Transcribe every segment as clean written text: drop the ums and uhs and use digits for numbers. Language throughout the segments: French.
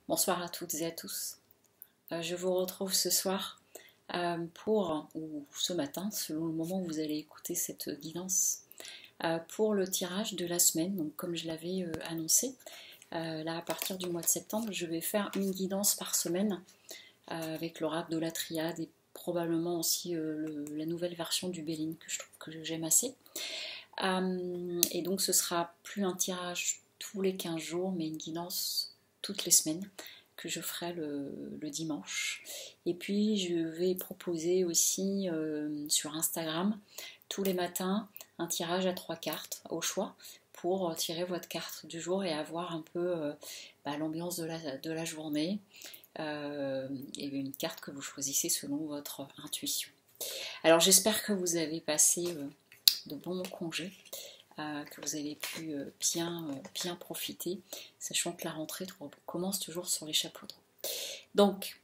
Bonsoir à toutes et à tous. Je vous retrouve ce soir ou ce matin, selon le moment où vous allez écouter cette guidance, pour le tirage de la semaine. Donc, comme je l'avais annoncé, là à partir du mois de septembre, je vais faire une guidance par semaine avec l'oracle de la triade et probablement aussi la nouvelle version du Béline que je trouve que j'aime assez. Et donc ce sera plus un tirage tous les 15 jours, mais une guidance toutes les semaines que je ferai le dimanche. Et puis je vais proposer aussi sur Instagram tous les matins un tirage à 3 cartes au choix pour tirer votre carte du jour et avoir un peu l'ambiance de la journée et une carte que vous choisissez selon votre intuition. Alors j'espère que vous avez passé de bons congés, que vous avez pu bien profiter, sachant que la rentrée commence toujours sur les chapeaux de roue. Donc,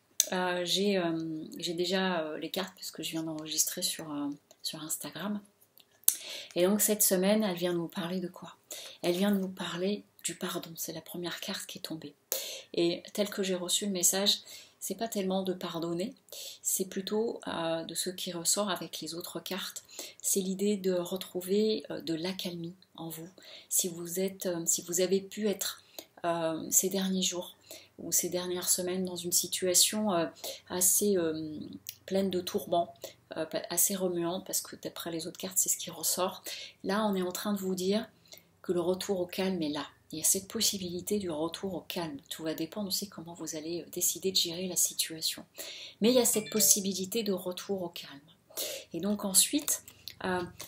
j'ai déjà les cartes puisque je viens d'enregistrer sur Instagram. Et donc cette semaine, elle vient nous parler de quoi? Elle vient nous parler du pardon. C'est la première carte qui est tombée. Et tel que j'ai reçu le message, c'est pas tellement de pardonner, c'est plutôt de ce qui ressort avec les autres cartes. C'est l'idée de retrouver de l'accalmie en vous. Si vous avez pu être ces derniers jours ou ces dernières semaines dans une situation assez pleine de tourments, assez remuante, parce que d'après les autres cartes, c'est ce qui ressort. Là, on est en train de vous dire que le retour au calme est là. Il y a cette possibilité du retour au calme. Tout va dépendre aussi comment vous allez décider de gérer la situation. Mais il y a cette possibilité de retour au calme. Et donc ensuite,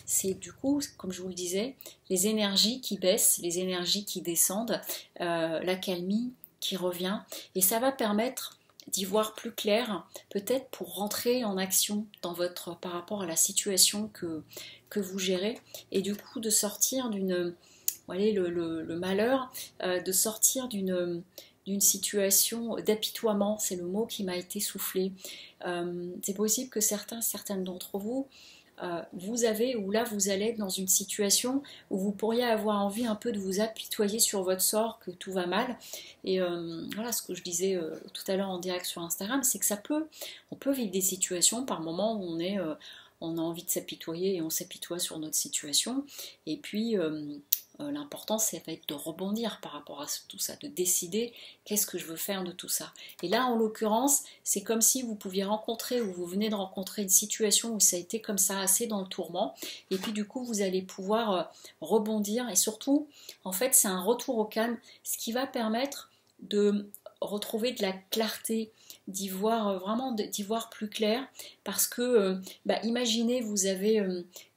c'est du coup, comme je vous le disais, les énergies qui baissent, les énergies qui descendent, l'accalmie qui revient. Et ça va permettre d'y voir plus clair, peut-être pour rentrer en action par rapport à la situation que vous gérez. Et du coup, de sortir d'une... Voyez, le malheur de sortir d'une situation d'apitoiement, c'est le mot qui m'a été soufflé. C'est possible que certaines d'entre vous, vous allez être dans une situation où vous pourriez avoir envie un peu de vous apitoyer sur votre sort, que tout va mal. Et voilà, ce que je disais tout à l'heure en direct sur Instagram, c'est que on peut vivre des situations par moments où on a envie de s'apitoyer et on s'apitoie sur notre situation. Et puis l'important, ça va être de rebondir par rapport à tout ça, de décider qu'est-ce que je veux faire de tout ça. Et là, en l'occurrence, c'est comme si vous pouviez rencontrer ou vous venez de rencontrer une situation où ça a été comme ça, assez dans le tourment. Et puis du coup, vous allez pouvoir rebondir. Et surtout, en fait, c'est un retour au calme, ce qui va permettre de retrouver de la clarté, d'y voir d'y voir plus clair. Parce que, imaginez, vous avez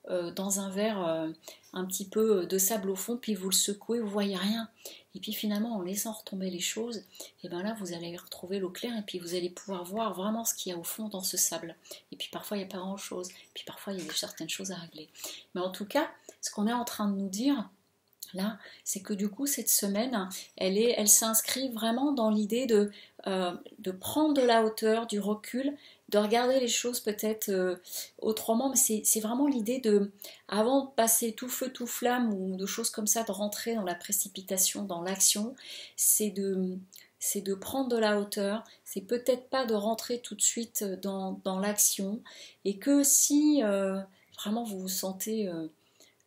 dans un verre un petit peu de sable au fond, puis vous le secouez, vous voyez rien. Et puis finalement, en laissant retomber les choses, et bien là, vous allez retrouver l'eau claire, et puis vous allez pouvoir voir vraiment ce qu'il y a au fond dans ce sable. Et puis parfois, il n'y a pas grand-chose. Puis parfois, il y a certaines choses à régler. Mais en tout cas, ce qu'on est en train de nous dire, là, c'est que du coup, cette semaine, elle s'inscrit vraiment dans l'idée de prendre de la hauteur, du recul, de regarder les choses peut-être autrement, mais c'est vraiment l'idée de, avant de passer tout feu, tout flamme, ou de choses comme ça, de rentrer dans la précipitation, dans l'action, c'est de prendre de la hauteur, c'est peut-être pas de rentrer tout de suite dans l'action, et que si vraiment vous vous sentez...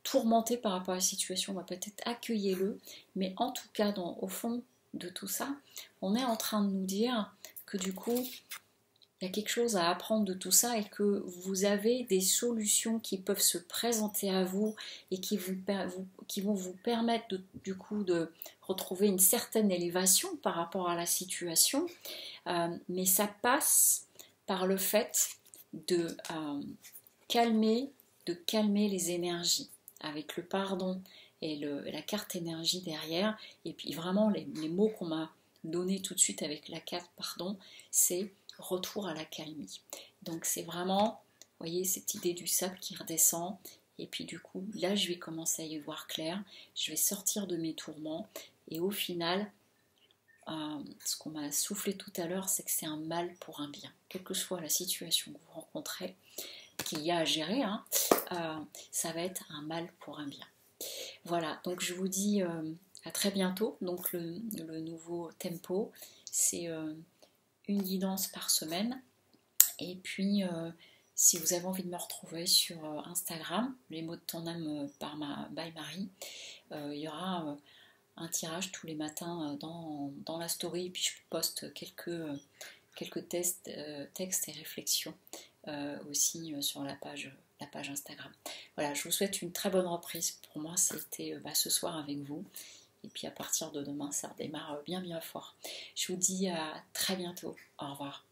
tourmenté par rapport à la situation, peut-être accueillez-le, mais en tout cas, au fond de tout ça, on est en train de nous dire que du coup, il y a quelque chose à apprendre de tout ça et que vous avez des solutions qui peuvent se présenter à vous et qui vont vous permettre du coup de retrouver une certaine élévation par rapport à la situation, mais ça passe par le fait de calmer les énergies, avec le pardon et la carte énergie derrière, et puis vraiment les mots qu'on m'a donnés tout de suite avec la carte pardon, c'est retour à la calmie. Donc c'est vraiment, vous voyez, cette idée du sable qui redescend, et puis du coup, là je vais commencer à y voir clair, je vais sortir de mes tourments, et au final, ce qu'on m'a soufflé tout à l'heure, c'est que c'est un mal pour un bien. Quelle que soit la situation que vous rencontrez, qu'il y a à gérer, ça va être un mal pour un bien. Voilà, donc je vous dis À très bientôt. Donc le nouveau tempo, c'est une guidance par semaine. Et puis, si vous avez envie de me retrouver sur Instagram, les mots de ton âme by Marie, il y aura un tirage tous les matins dans la story. Et puis je poste quelques textes et réflexions aussi sur la page Instagram. Voilà, je vous souhaite une très bonne reprise. Pour moi, c'était ce soir avec vous. Et puis à partir de demain, ça redémarre bien fort. Je vous dis à très bientôt. Au revoir.